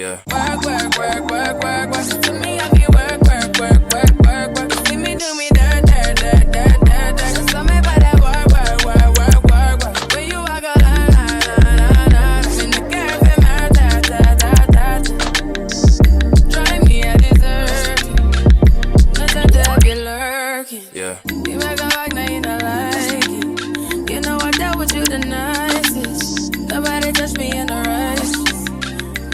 Yeah. Work, work, work, work, work, work. To me, I be work, work, work, work, work, work. You see me do me dirt, dirt, dirt, dirt, dirt, dirt. So me by that work, work, work, work, work, work. When you walk a line, line, line, line, line. In the cafe, man, ta, ta, ta, ta, ta. Drive me a dessert. Nothing to be lurking. Yeah. You make a like, now you don't like it. You know I dealt with you the nicest. Nobody touched me in the righteous.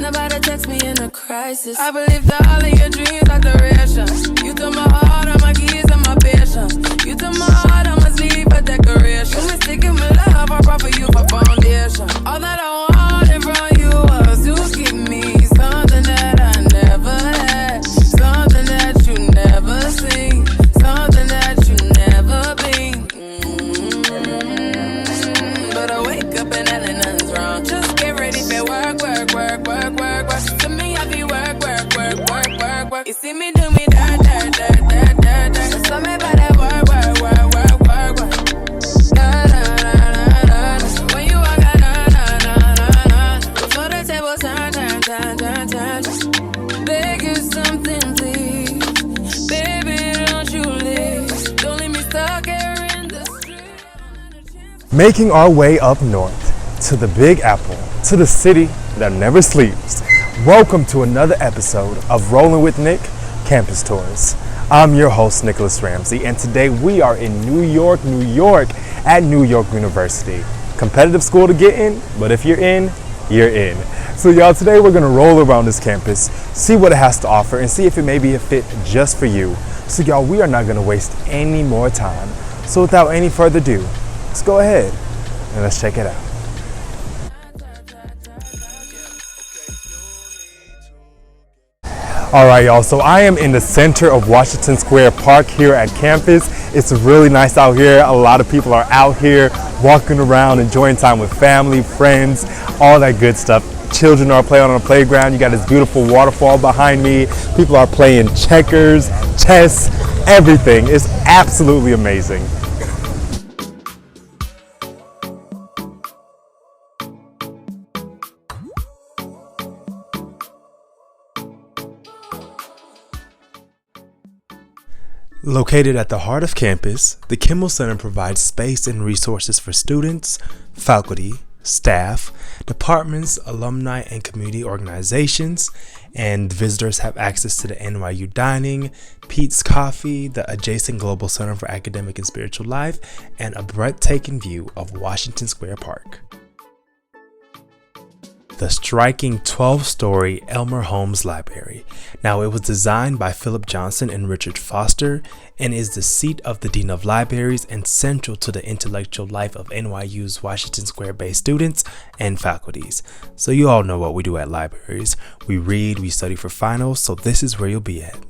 Nobody text me in a crisis. I believe that all of your dreams are duration. You took my heart, all my keys, and my patience. You took my heart, I must leave a decoration. You mistaken my love, I brought for you for foundation. All that I wanted from you was to give me something that I never had, something that you never seen, something that you never been. But I wake up and nothing's wrong. Just get ready for work, work, work, work, work, work. To me, I be work, work, work, work, work, work. You see me do me dirt, dirt, dirt, dirt, dirt, dirt. So me by that work, work, work, work, work, work. Da, da, da, da, da, da. When you walk out, na, na, na, na, na. Before the table turn, turn, turn, turn, turn, turn. Beg you something, please. Baby, don't you leave. Don't leave me stuck here in the street. Making our way up north to the Big Apple, to the city that never sleeps. Welcome to another episode of Rolling with Nick Campus Tours. I'm your host, Nicholas Ramsey, and today we are in New York, at New York University. Competitive school to get in, but if you're in, you're in. So y'all, today we're gonna roll around this campus, see what it has to offer, and see if it may be a fit just for you. So y'all, we are not gonna waste any more time. So without any further ado, let's go ahead and let's check it out. All right, y'all, so I am in the center of Washington Square Park here at campus. It's really nice out here. A lot of people are out here walking around, enjoying time with family, friends, all that good stuff. Children are playing on the playground. You got this beautiful waterfall behind me. People are playing checkers, chess, everything. It's absolutely amazing. Located at the heart of campus, the Kimmel Center provides space and resources for students, faculty, staff, departments, alumni, and community organizations, and visitors have access to the NYU dining, Pete's Coffee, the adjacent Global Center for Academic and Spiritual Life, and a breathtaking view of Washington Square Park. The striking 12-story Elmer Holmes Library. Now, it was designed by Philip Johnson and Richard Foster and is the seat of the Dean of Libraries and central to the intellectual life of NYU's Washington Square-based students and faculties. So you all know what we do at libraries. We read, we study for finals, so this is where you'll be at.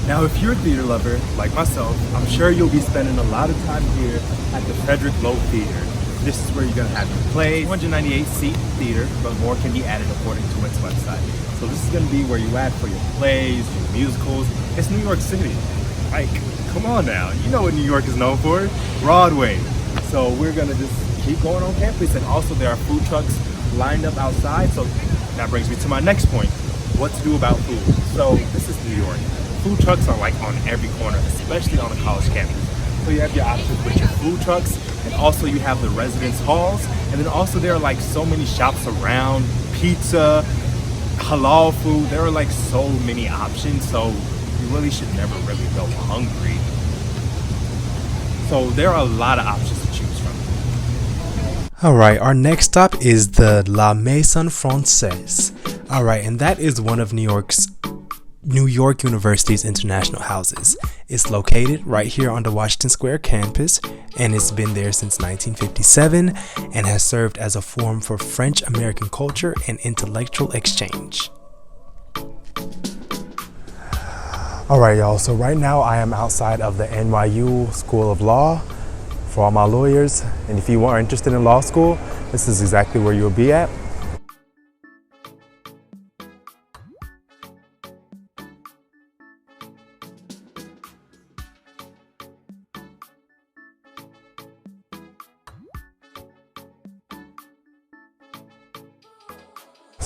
Now, if you're a theater lover like myself, I'm sure you'll be spending a lot of time here at the Frederick Lowe Theater. This is where you're going to have your play, 298-seat theater, but more can be added according to its website. So this is going to be where you add for your plays, your musicals. It's New York City. Like, come on now. You know what New York is known for? Broadway. So we're going to just keep going on campus. And also there are food trucks lined up outside. So that brings me to my next point. What to do about food. So this is New York. Food trucks are like on every corner, especially on a college campus. So you have your options with your food trucks, and also you have the residence halls, and then also there are like so many shops around, pizza, halal food. There are like so many options, so you really should never really go hungry. So there are a lot of options to choose from. All right, our next stop is the La Mesa Francaise. All right, and that is one of New York University's international houses. It's located right here on the Washington Square campus, and it's been there since 1957 and has served as a forum for French-American culture and intellectual exchange. All right, y'all, so right now I am outside of the NYU School of Law for all my lawyers, and if you are interested in law school, this is exactly where you'll be at.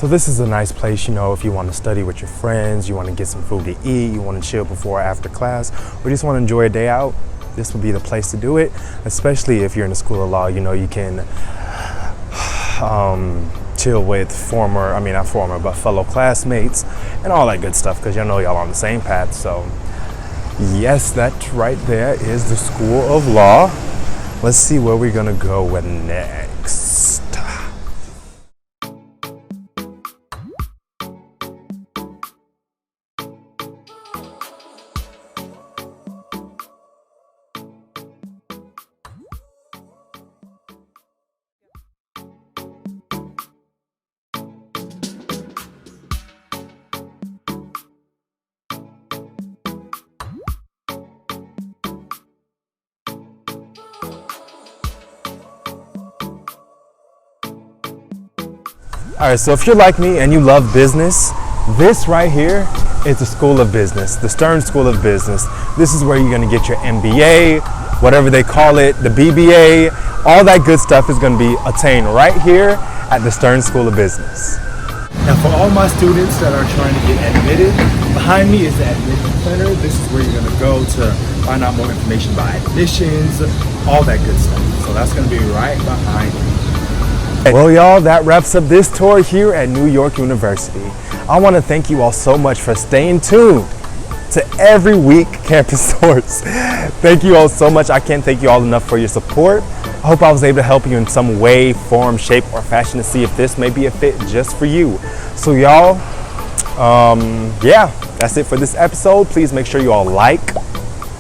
So this is a nice place, you know, if you want to study with your friends, you want to get some food to eat, you want to chill before or after class, or just want to enjoy a day out, this would be the place to do it, especially if you're in the School of Law. You know, you can chill with fellow classmates and all that good stuff, because you know y'all on the same path. So yes, that right there is the School of Law. Let's see where we're gonna go with next. All right, so if you're like me and you love business, this right here is the School of Business, the Stern School of Business. This is where you're gonna get your MBA, whatever they call it, the BBA, all that good stuff is gonna be attained right here at the Stern School of Business. Now for all my students that are trying to get admitted, behind me is the admission center. This is where you're gonna go to find out more information about admissions, all that good stuff. So that's gonna be right behind me. Well, y'all, that wraps up this tour here at New York University. I want to thank you all so much for staying tuned to every week campus tours. Thank you all so much. I can't thank you all enough for your support. I hope I was able to help you in some way, form, shape, or fashion to see if this may be a fit just for you. So y'all, yeah, that's it for this episode. Please make sure you all like,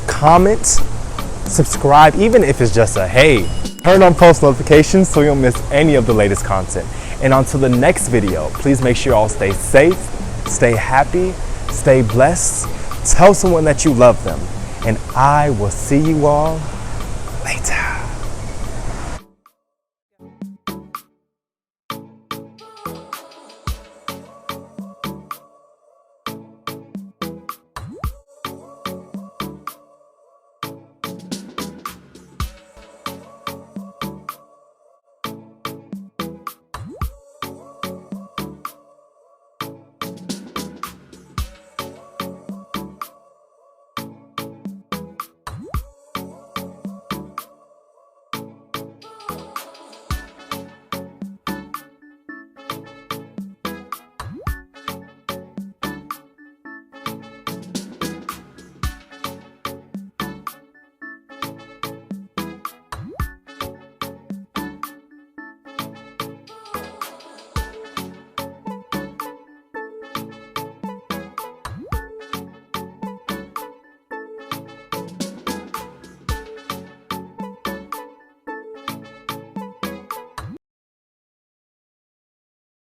comment, subscribe, even if it's just a hey. Turn on post notifications so you don't miss any of the latest content. And until the next video, please make sure you all stay safe, stay happy, stay blessed, tell someone that you love them, and I will see you all later.